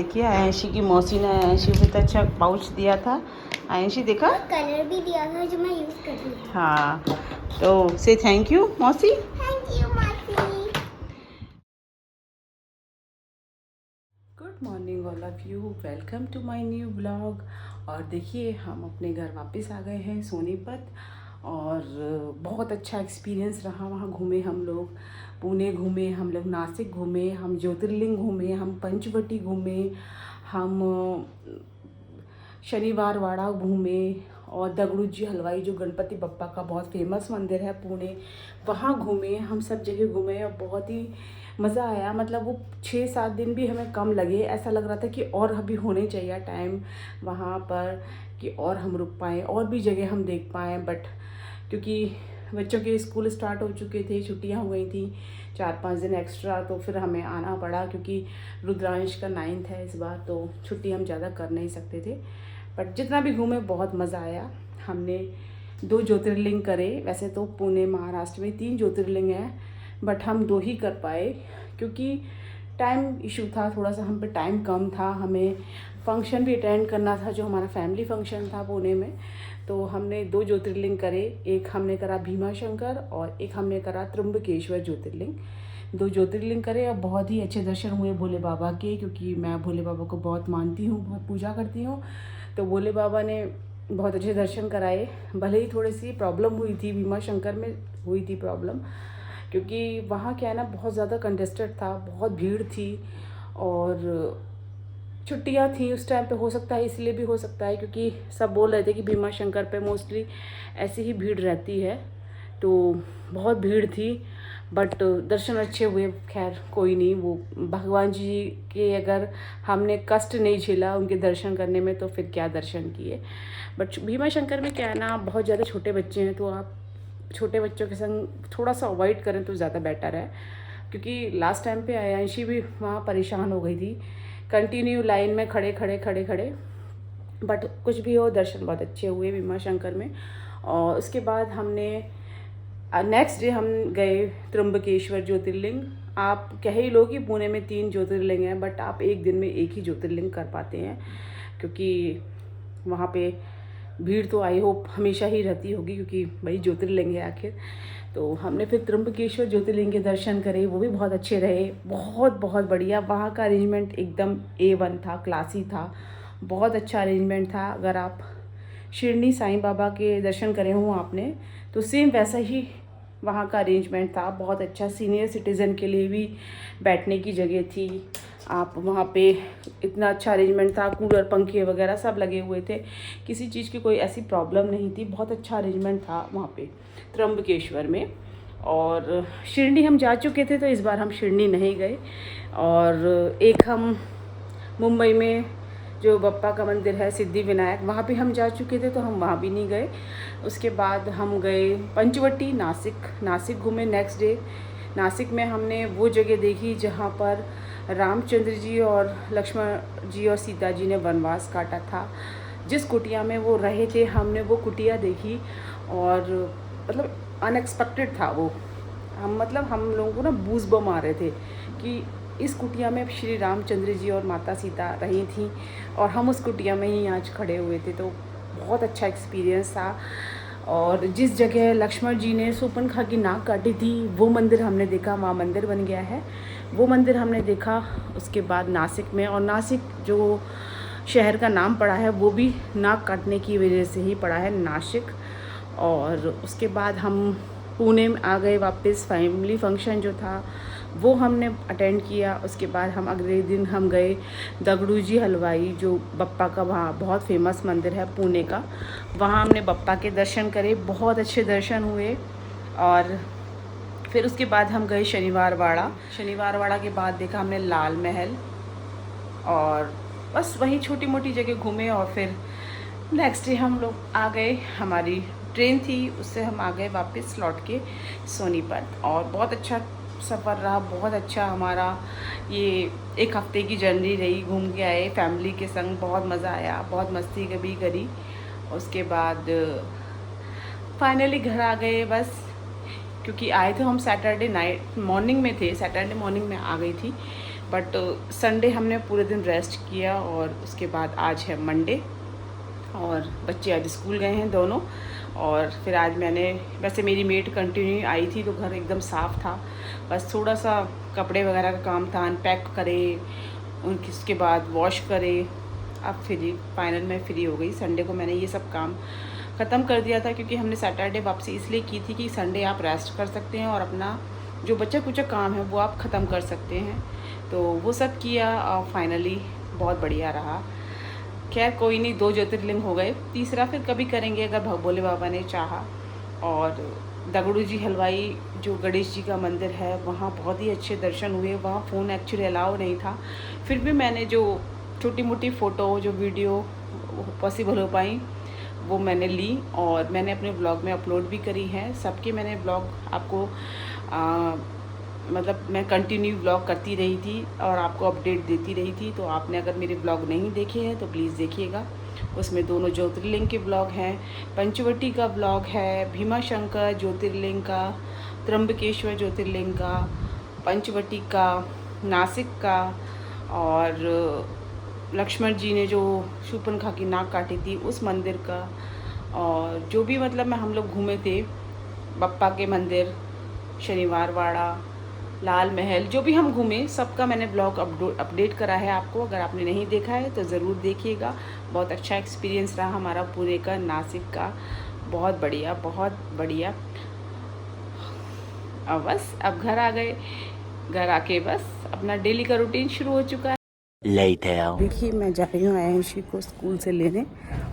देखिए आयंशी की मौसी ने आयंशी को इतना अच्छा पाउच दिया था। आयंशी देखा, कलर भी दिया था जो मैं यूज कर रही हूँ। हाँ, तो से थैंक यू मौसी। थैंक यू मासी। Good morning all of you, welcome to my new blog. और देखिए हम अपने घर वापस आ गए हैं सोनीपत, और बहुत अच्छा एक्सपीरियंस रहा। वहाँ घूमे हम लोग, पुणे घूमे हम लोग, नासिक घूमे हम, ज्योतिर्लिंग घूमे हम, पंचवटी घूमे हम, शनिवार वाड़ा घूमे, और दगड़ू जी हलवाई जो गणपति बप्पा का बहुत फेमस मंदिर है पुणे, वहाँ घूमे हम। सब जगह घूमे और बहुत ही मज़ा आया। मतलब वो 6-7 दिन भी हमें कम लगे, ऐसा लग रहा था कि और अभी होने चाहिए टाइम वहाँ पर कि और हम रुक पाएँ और भी जगह हम देख पाएँ। बट क्योंकि बच्चों के स्कूल स्टार्ट हो चुके थे, छुट्टियाँ हो गई थी 4-5 दिन एक्स्ट्रा, तो फिर हमें आना पड़ा क्योंकि रुद्रांश का 9th है इस बार, तो छुट्टी हम ज़्यादा कर नहीं सकते थे। बट जितना भी घूमे बहुत मज़ा आया। हमने 2 ज्योतिर्लिंग करे। वैसे तो पुणे महाराष्ट्र में 3 ज्योतिर्लिंग हैं, बट हम 2 ही कर पाए क्योंकि टाइम इशू था थोड़ा सा, हम पे टाइम कम था। हमें फंक्शन भी अटेंड करना था जो हमारा फैमिली फंक्शन था पुणे में, तो हमने 2 ज्योतिर्लिंग करे। एक हमने करा भीमा शंकर और एक हमने करा त्र्यंबकेश्वर ज्योतिर्लिंग। 2 ज्योतिर्लिंग करे और बहुत ही अच्छे दर्शन हुए भोले बाबा के, क्योंकि मैं भोले बाबा को बहुत मानती हूँ, बहुत पूजा करती हूँ। तो भोले बाबा ने बहुत अच्छे दर्शन कराए। भले ही थोड़ी सी प्रॉब्लम हुई थी, भीमा शंकर में हुई थी प्रॉब्लम, क्योंकि वहाँ क्या है ना, बहुत ज़्यादा कंटेस्टेड था, बहुत भीड़ थी और छुट्टियाँ थी उस टाइम पे। हो सकता है इसलिए भी हो सकता है क्योंकि सब बोल रहे थे कि भीमा शंकर पे मोस्टली ऐसी ही भीड़ रहती है, तो बहुत भीड़ थी। बट दर्शन अच्छे हुए। खैर कोई नहीं, वो भगवान जी के अगर हमने कष्ट नहीं झेला उनके दर्शन करने में तो फिर क्या दर्शन किए। बट भीमा शंकर में क्या है ना, बहुत ज़्यादा छोटे बच्चे हैं, तो आप छोटे बच्चों के संग थोड़ा सा अवॉइड करें तो ज़्यादा बेटर है। क्योंकि लास्ट टाइम पे आयांशी भी वहाँ परेशान हो गई थी, कंटिन्यू लाइन में खड़े खड़े खड़े खड़े। बट कुछ भी हो, दर्शन बहुत अच्छे हुए भीमा शंकर में। और उसके बाद हमने नेक्स्ट डे हम गए त्र्यंबकेश्वर ज्योतिर्लिंग। आप कह ही लो कि पुणे में 3 ज्योतिर्लिंग हैं, बट आप एक दिन में एक ही ज्योतिर्लिंग कर पाते हैं क्योंकि वहाँ पे भीड़ तो आई होप हमेशा ही रहती होगी क्योंकि वही ज्योतिर्लिंग है आखिर। तो हमने फिर त्र्यंबकेश्वर ज्योतिर्लिंग के दर्शन करे, वो भी बहुत अच्छे रहे, बहुत बहुत बढ़िया। वहाँ का अरेंजमेंट एकदम A1 था, क्लासी था, बहुत अच्छा अरेंजमेंट था। अगर आप शिरडी साईं बाबा के दर्शन करे हों आपने, तो सेम वैसा ही वहाँ का अरेंजमेंट था, बहुत अच्छा। सीनियर सिटीज़न के लिए भी बैठने की जगह थी। आप वहाँ पे इतना अच्छा अरेंजमेंट था, कूलर पंखे वगैरह सब लगे हुए थे, किसी चीज़ की कोई ऐसी प्रॉब्लम नहीं थी। बहुत अच्छा अरेंजमेंट था वहाँ पे त्र्यंबकेश्वर में। और शिरडी हम जा चुके थे तो इस बार हम शिरडी नहीं गए। और एक हम मुंबई में जो बप्पा का मंदिर है सिद्धि विनायक, वहाँ भी हम जा चुके थे तो हम वहाँ भी नहीं गए। उसके बाद हम गए पंचवटी, नासिक घूमे नेक्स्ट डे। नासिक में हमने वो जगह देखी जहाँ पर रामचंद्र जी और लक्ष्मण जी और सीता जी ने वनवास काटा था। जिस कुटिया में वो रहे थे हमने वो कुटिया देखी, और मतलब अनएक्सपेक्टेड था वो। हम लोगों को ना बूज बम आ रहे थे कि इस कुटिया में श्री रामचंद्र जी और माता सीता रही थी और हम उस कुटिया में ही आज खड़े हुए थे। तो बहुत अच्छा एक्सपीरियंस था। और जिस जगह लक्ष्मण जी ने शूर्पणखा की नाक काटी थी वो मंदिर हमने देखा, वहाँ मंदिर बन गया है, वो मंदिर हमने देखा। उसके बाद नासिक में, और नासिक जो शहर का नाम पड़ा है वो भी नाक काटने की वजह से ही पड़ा है, नासिक। और उसके बाद हम पुणे में आ गए वापस। फैमिली फंक्शन जो था वो हमने अटेंड किया। उसके बाद हम अगले दिन हम गए दगड़ू जी हलवाई, जो बप्पा का वहाँ बहुत फेमस मंदिर है पुणे का, वहाँ हमने बप्पा के दर्शन करे, बहुत अच्छे दर्शन हुए। और फिर उसके बाद हम गए शनिवार वाड़ा के बाद देखा हमने लाल महल, और बस वही छोटी मोटी जगह घूमे। और फिर नेक्स्ट डे हम लोग आ गए, हमारी ट्रेन थी उससे हम आ गए वापस लौट के सोनीपत। और बहुत अच्छा सफ़र रहा, बहुत अच्छा हमारा ये 1 हफ्ते की जर्नी रही। घूम के आए फैमिली के संग, बहुत मज़ा आया, बहुत मस्ती कभी करी। उसके बाद फाइनली घर आ गए बस, क्योंकि आए थे हम सैटरडे नाइट मॉर्निंग में थे, सैटरडे मॉर्निंग में आ गई थी। बट संडे हमने पूरे दिन रेस्ट किया और उसके बाद आज है मंडे और बच्चे आज स्कूल गए हैं दोनों। और फिर आज मैंने, वैसे मेरी मेड कंटिन्यू आई थी तो घर एकदम साफ़ था, बस थोड़ा सा कपड़े वगैरह का काम था, अनपैक करे, उसके बाद वॉश करे। अब फ्री, फाइनल में फ्री हो गई। संडे को मैंने ये सब काम ख़त्म कर दिया था क्योंकि हमने सैटरडे वापसी इसलिए की थी कि संडे आप रेस्ट कर सकते हैं और अपना जो बचा कुचा काम है वो आप ख़त्म कर सकते हैं। तो वो सब किया और फाइनली बहुत बढ़िया रहा। खैर कोई नहीं, 2 ज्योतिर्लिंग हो गए, तीसरा फिर कभी करेंगे अगर भोले बाबा ने चाहा। और दगड़ू जी हलवाई जो गणेश जी का मंदिर है वहाँ बहुत ही अच्छे दर्शन हुए। वहाँ फ़ोन एक्चुअली अलाउ नहीं था, फिर भी मैंने जो छोटी मोटी फ़ोटो जो वीडियो पॉसिबल हो पाई वो मैंने ली और मैंने अपने ब्लॉग में अपलोड भी करी है। सबके मैंने ब्लॉग आपको मतलब मैं कंटिन्यू ब्लॉग करती रही थी और आपको अपडेट देती रही थी। तो आपने अगर मेरे ब्लॉग नहीं देखे हैं तो प्लीज़ देखिएगा। उसमें दोनों ज्योतिर्लिंग के ब्लॉग हैं, पंचवटी का ब्लॉग है, भीमा शंकर ज्योतिर्लिंग का, त्र्यंबकेश्वर ज्योतिर्लिंग का, पंचवटी का, नासिक का, और लक्ष्मण जी ने जो शूर्पणखा की नाक काटी थी उस मंदिर का, और जो भी मतलब मैं हम लोग घूमे थे, बप्पा के मंदिर, शनिवार वाड़ा, लाल महल, जो भी हम घूमे सबका मैंने ब्लॉग अपडेट करा है आपको। अगर आपने नहीं देखा है तो ज़रूर देखिएगा। बहुत अच्छा एक्सपीरियंस रहा हमारा पुणे का, नासिक का, बहुत बढ़िया बहुत बढ़िया। अब बस अब घर आ गए, घर आके बस अपना डेली का रूटीन शुरू हो चुका है। देखिए मैं जा रही हूँ आयुषी को स्कूल से लेने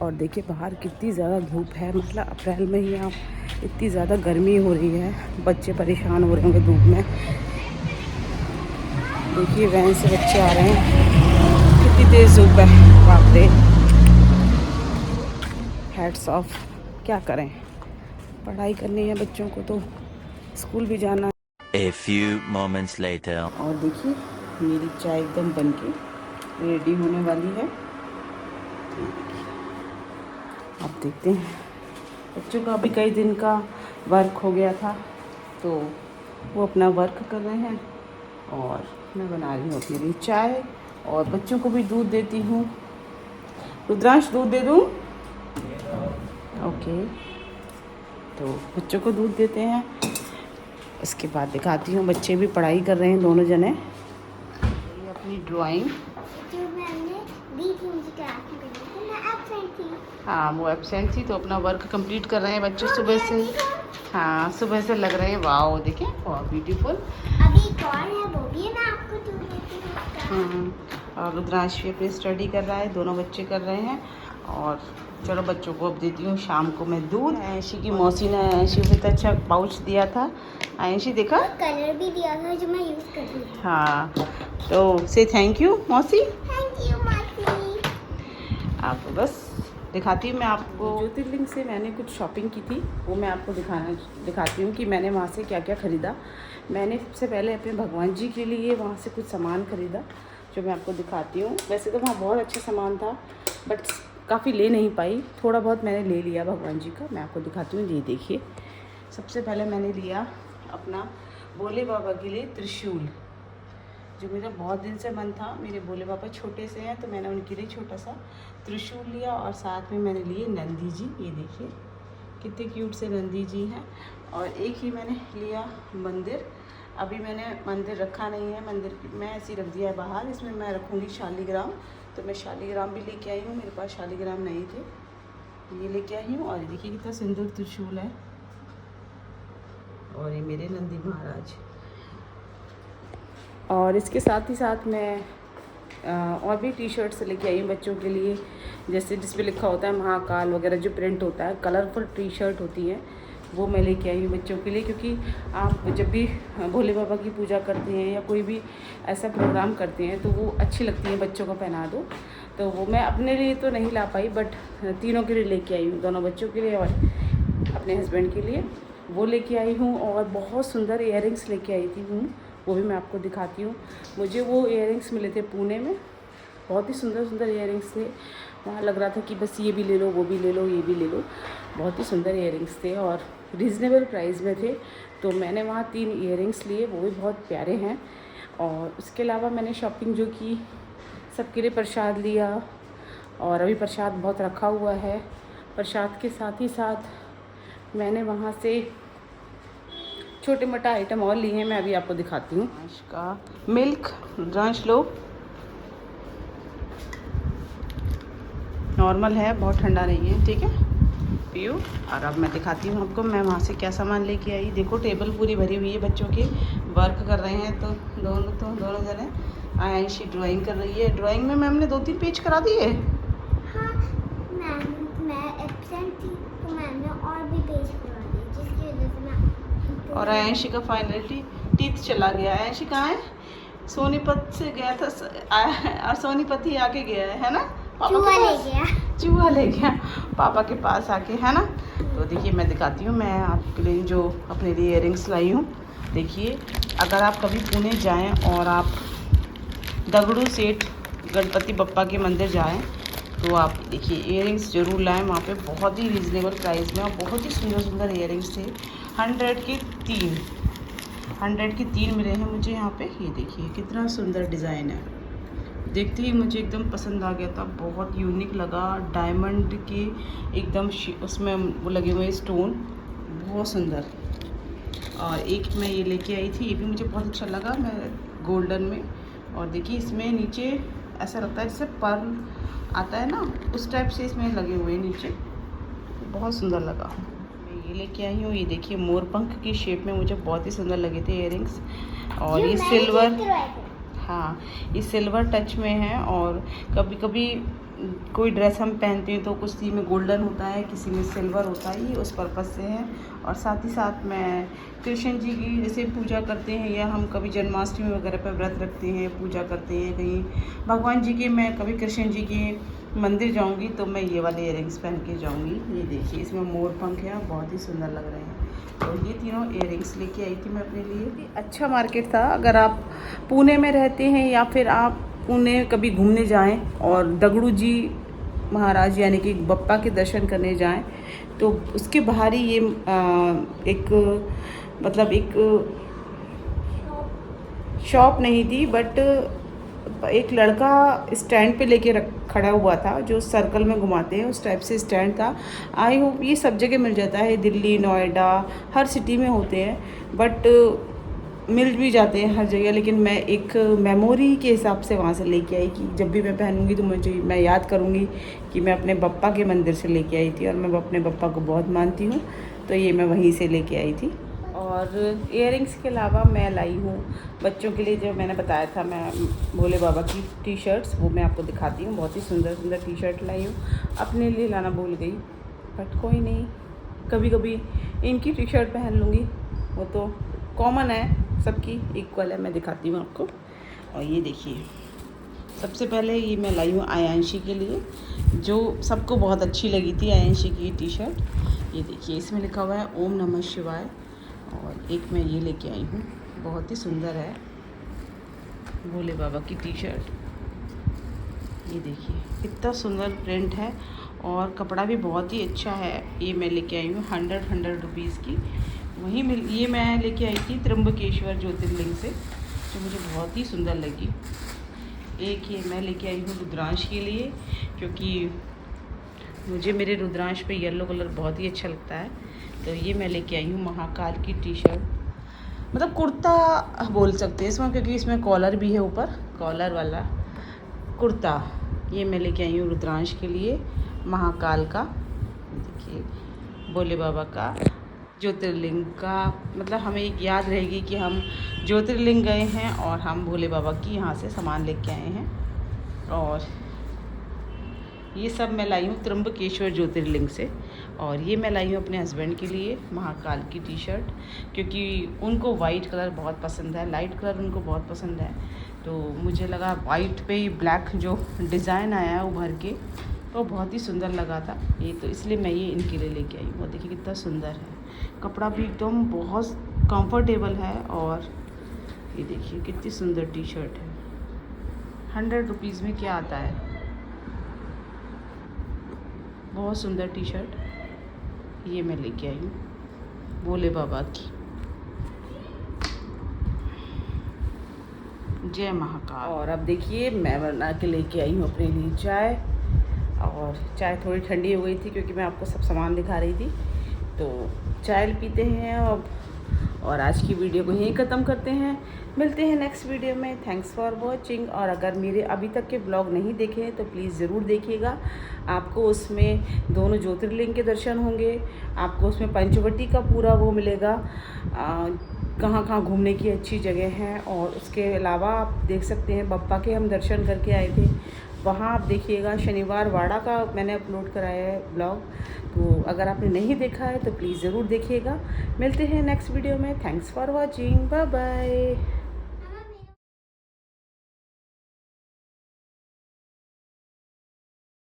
और देखिए बाहर कितनी ज़्यादा धूप है, मतलब अप्रैल में ही आप इतनी ज़्यादा गर्मी हो रही है, बच्चे परेशान हो रहे होंगे धूप में। देखिए वैन से बच्चे आ रहे हैं, कितनी तेज़ धूप है, बाप रे। हैट्स ऑफ, क्या करें, पढ़ाई करनी है बच्चों को तो स्कूल भी जाना है। A few moments later. और देखिए मेरी चाय एकदम बनके रेडी होने वाली है। अब देखते हैं, बच्चों का अभी कई दिन का वर्क हो गया था तो वो अपना वर्क कर रहे हैं और मैं बना रही हूँ अपने लिए चाय और बच्चों को भी दूध देती हूँ। रुद्रांश दूध दे दूँ? ओके, तो बच्चों को दूध देते हैं। उसके बाद दिखाती हूँ, बच्चे भी पढ़ाई कर रहे हैं दोनों जने। ये अपनी ड्राइंग जो मैंने दी थी मुझे क्लास में करने को, मैं एब्सेंट थी। हाँ वो एब्सेंट थी तो अपना वर्क कंप्लीट कर रहे हैं बच्चे सुबह से। हाँ सुबह से लग रहे हैं, वाओ देखें बहुत ब्यूटीफुल। अभी एक और है वो भी है, मैं आपको दूध देती हूँ उसका। और रुद्रांश भी अपनी स्टडी कर रहा है, दोनों बच्चे कर रहे हैं। और चलो बच्चों को अब देती हूँ शाम को मैं दूध। आयंशी की मौसी ने आयंशी को इतना अच्छा पाउच दिया था, आयंशी देखा, कलर भी दिया था जो मैं यूज़ कर रही हूँ। हाँ तो से थैंक यू मौसी। थैंक यू मासी। आपको बस दिखाती हूँ मैं आपको, ज्योतिर्लिंग से मैंने कुछ शॉपिंग की थी वो मैं आपको दिखाती हूँ कि मैंने वहाँ से क्या क्या ख़रीदा। मैंने सबसे पहले अपने भगवान जी के लिए वहाँ से कुछ सामान ख़रीदा जो मैं आपको दिखाती हूँ। वैसे तो वहाँ बहुत अच्छा सामान था बट काफ़ी ले नहीं पाई, थोड़ा बहुत मैंने ले लिया भगवान जी का, मैं आपको दिखाती हूँ। ये देखिए सबसे पहले मैंने लिया अपना भोले बाबा के लिए त्रिशूल, जो मेरा बहुत दिन से मन था। मेरे भोले बाबा छोटे से हैं तो मैंने उनके लिए छोटा सा त्रिशूल लिया और साथ में मैंने लिए नंदी जी। ये देखिए कितने क्यूट से नंदी जी हैं। और एक ही मैंने लिया मंदिर, अभी मैंने मंदिर रखा नहीं है, मंदिर मैं ऐसे ही रख दिया है बाहर। इसमें मैं रखूँगी शालीग्राम, तो मैं शालीग्राम भी लेके आई हूँ, मेरे पास शालीग्राम नहीं थे, ये लेके आई हूँ। और देखिए कितना सुंदर त्रिशूल है, और ये मेरे नंदी महाराज। और इसके साथ ही साथ मैं और भी टी शर्ट्स लेके आई हूँ बच्चों के लिए, जैसे जिस पे लिखा होता है महाकाल वगैरह, जो प्रिंट होता है, कलरफुल टी शर्ट होती है, वो मैं लेके आई हूँ बच्चों के लिए। क्योंकि आप जब भी भोले बाबा की पूजा करते हैं या कोई भी ऐसा प्रोग्राम करते हैं तो वो अच्छी लगती हैं, बच्चों को पहना दो। तो वो मैं अपने लिए तो नहीं ला पाई बट तीनों के लिए लेके आई हूँ, दोनों बच्चों के लिए और अपने हस्बैंड के लिए वो लेके आई हूँ। और बहुत सुंदर इयररिंग्स लेके आई थी हूँ, वो भी मैं आपको दिखाती हूँ। मुझे वो इयररिंग्स मिले थे पुणे में, बहुत ही सुंदर सुंदर इयररिंग्स थे। वहाँ लग रहा था कि बस ये भी ले लो, वो भी ले लो, ये भी ले लो, बहुत ही सुंदर इयररिंग्स थे और रीज़नेबल प्राइस में थे। तो मैंने वहाँ 3 इयररिंग्स लिए, वो भी बहुत प्यारे हैं। और उसके अलावा मैंने शॉपिंग जो की, सबके लिए प्रसाद लिया और अभी प्रसाद बहुत रखा हुआ है। प्रसाद के साथ ही साथ मैंने वहाँ से छोटे मोटा आइटम और लिए हैं, मैं अभी आपको दिखाती हूँ। का मिल्क रुद्रांश लो, नॉर्मल है, बहुत ठंडा नहीं है, ठीक है, पियो। और अब मैं दिखाती हूँ आपको मैं वहाँ से क्या सामान लेके आई। देखो टेबल पूरी भरी हुई है, बच्चों के वर्क कर रहे हैं, तो दोनों जने। आयांशी ड्राइंग कर रही है। ड्राइंग में मैम ने 2-3 पेज करा दिए। हाँ मैम, मैं एब्सेंट थी तो मैम ने और भी पेज करवा दिए, जिसकी वजह से मैं। और आयांशी का फाइनली टीथ चला गया। आयांशी कहाँ है? सोनीपत से गया था और सोनीपत ही आके गया है ना, चूहा ले गया। चूहा ले गया पापा के पास आके, है ना। तो देखिए मैं दिखाती हूँ मैं आपके लिए जो अपने लिए इयररिंग्स लाई हूँ। देखिए, अगर आप कभी पुणे जाएं और आप दगड़ू सेठ गणपति बप्पा के मंदिर जाएं तो आप देखिए इयररिंग्स ज़रूर लाएं। वहाँ पे बहुत ही रीज़नेबल प्राइस में और बहुत ही सुंदर सुंदर इयररिंग्स थे। 100 के 3 मिले हैं मुझे यहाँ पे। ये देखिए कितना सुंदर डिज़ाइन है, देखते ही मुझे एकदम पसंद आ गया था, बहुत यूनिक लगा। डायमंड के एकदम उसमें वो लगे हुए स्टोन, बहुत सुंदर। और एक मैं ये लेके आई थी, ये भी मुझे बहुत अच्छा लगा, मैं गोल्डन में। और देखिए इसमें नीचे ऐसा लगता है जैसे पर्ल आता है ना, उस टाइप से इसमें लगे हुए नीचे, बहुत सुंदर लगा। मैं ये लेके आई हूँ, ये देखिए मोरपंख की शेप में मुझे बहुत ही सुंदर लगे थे इयररिंग्स। और ये सिल्वर, हाँ ये सिल्वर टच में है। और कभी कभी कोई ड्रेस हम पहनते हैं तो किसी में गोल्डन होता है, किसी में सिल्वर होता है, ये उस पर्पज़ से है। और साथ ही साथ मैं कृष्ण जी की जैसे पूजा करते हैं, या हम कभी जन्माष्टमी वगैरह पर व्रत रखते हैं, पूजा करते हैं कहीं भगवान जी के, मैं कभी कृष्ण जी के मंदिर जाऊंगी तो मैं ये वाले इयररिंग्स पहन के जाऊंगी। ये देखिए इसमें मोर पंख है, बहुत ही सुंदर लग रहे हैं। तो ये तीनों इयररिंग्स लेके आई थी मैं अपने लिए। अच्छा मार्केट था। अगर आप पुणे में रहते हैं या फिर आप पुणे कभी घूमने जाएं और दगड़ू जी महाराज यानी कि बप्पा के दर्शन करने जाएं तो उसके बाहर ही ये एक शॉप नहीं थी, बट एक लड़का स्टैंड पे लेके खड़ा हुआ था, जो सर्कल में घुमाते हैं उस टाइप से स्टैंड था। आई होप ये सब जगह मिल जाता है, दिल्ली, नोएडा, हर सिटी में होते हैं, बट मिल भी जाते हैं हर जगह। लेकिन मैं एक मेमोरी के हिसाब से वहाँ से लेके आई कि जब भी मैं पहनूंगी तो मैं याद करूँगी कि मैं अपने बप्पा के मंदिर से लेके आई थी, और मैं अपने बप्पा को बहुत मानती हूँ, तो ये मैं वहीं से लेके आई थी। और इयररिंग्स के अलावा मैं लाई हूँ बच्चों के लिए, जो मैंने बताया था मैं भोले बाबा की टी शर्ट्स, वो मैं आपको दिखाती हूँ। बहुत ही सुंदर सुंदर टी शर्ट लाई हूँ, अपने लिए लाना भूल गई, बट कोई नहीं, कभी कभी इनकी टी शर्ट पहन लूँगी, वो तो कॉमन है, सबकी इक्वल है। मैं दिखाती हूँ आपको। और ये देखिए सबसे पहले ये मैं लाई हूँ आयांशी के लिए, जो सबको बहुत अच्छी लगी थी आयांशी की टी शर्ट। ये देखिए इसमें लिखा हुआ है ओम नमः शिवाय। और एक मैं ये लेके आई हूँ, बहुत ही सुंदर है, भोले बाबा की टी शर्ट। ये देखिए कितना सुंदर प्रिंट है और कपड़ा भी बहुत ही अच्छा है। ये मैं लेके आई हूँ 100 रुपीज़ की। ये मैं लेके आई थी त्र्यंबकेश्वर ज्योतिर्लिंग से, जो मुझे बहुत ही सुंदर लगी। एक ये मैं लेके आई हूँ रुद्रांश के लिए, क्योंकि मुझे मेरे रुद्रांश पे येलो कलर बहुत ही अच्छा लगता है। तो ये मैं लेके आई हूँ महाकाल की टी शर्ट, मतलब कुर्ता बोल सकते हैं इसमें, क्योंकि इसमें कॉलर भी है, ऊपर कॉलर वाला कुर्ता। ये मैं लेके आई हूँ रुद्रांश के लिए महाकाल का। देखिए भोले बाबा का ज्योतिर्लिंग का, मतलब हमें एक याद रहेगी कि हम ज्योतिर्लिंग गए हैं और हम भोले बाबा की यहाँ से सामान लेके आए हैं। और ये सब मैं लाई हूँ त्र्यंबकेश्वर ज्योतिर्लिंग से। और ये मैं लाई हूँ अपने हस्बैंड के लिए महाकाल की टी शर्ट, क्योंकि उनको वाइट कलर बहुत पसंद है, लाइट कलर उनको बहुत पसंद है। तो मुझे लगा वाइट पे ही ब्लैक जो डिज़ाइन आया है उभर के, वो बहुत ही सुंदर लगा था ये, तो इसलिए मैं ये इनके लिए लेके आई हूँ। वो देखिए कितना सुंदर है, कपड़ा भी एकदम बहुत कंफर्टेबल है। और ये देखिए कितनी सुंदर टी शर्ट है। 100 रुपीज़ में क्या आता है, बहुत सुंदर टी शर्ट। ये मैं लेके आई हूँ भोले बाबा की। जय महाकाल। और अब देखिए मैं बना के लेके आई हूँ अपने लिए चाय, और चाय थोड़ी ठंडी हो गई थी क्योंकि मैं आपको सब सामान दिखा रही थी। तो चाय पीते हैं अब, और आज की वीडियो को यहीं ख़त्म करते हैं। मिलते हैं नेक्स्ट वीडियो में। Thanks for watching. और अगर मेरे अभी तक के ब्लॉग नहीं देखे हैं तो प्लीज़ ज़रूर देखिएगा। आपको उसमें दोनों ज्योतिर्लिंग के दर्शन होंगे, आपको उसमें पंचवटी का पूरा वो मिलेगा, कहाँ कहाँ घूमने की अच्छी जगह हैं। और उसके अलावा आप देख सकते हैं बप्पा के हम दर्शन करके आए थे, वहाँ आप देखिएगा। शनिवार वाड़ा का मैंने अपलोड कराया है ब्लॉग, तो अगर आपने नहीं देखा है तो प्लीज़ ज़रूर देखिएगा। मिलते हैं नेक्स्ट वीडियो में। Thanks for watching, bye bye.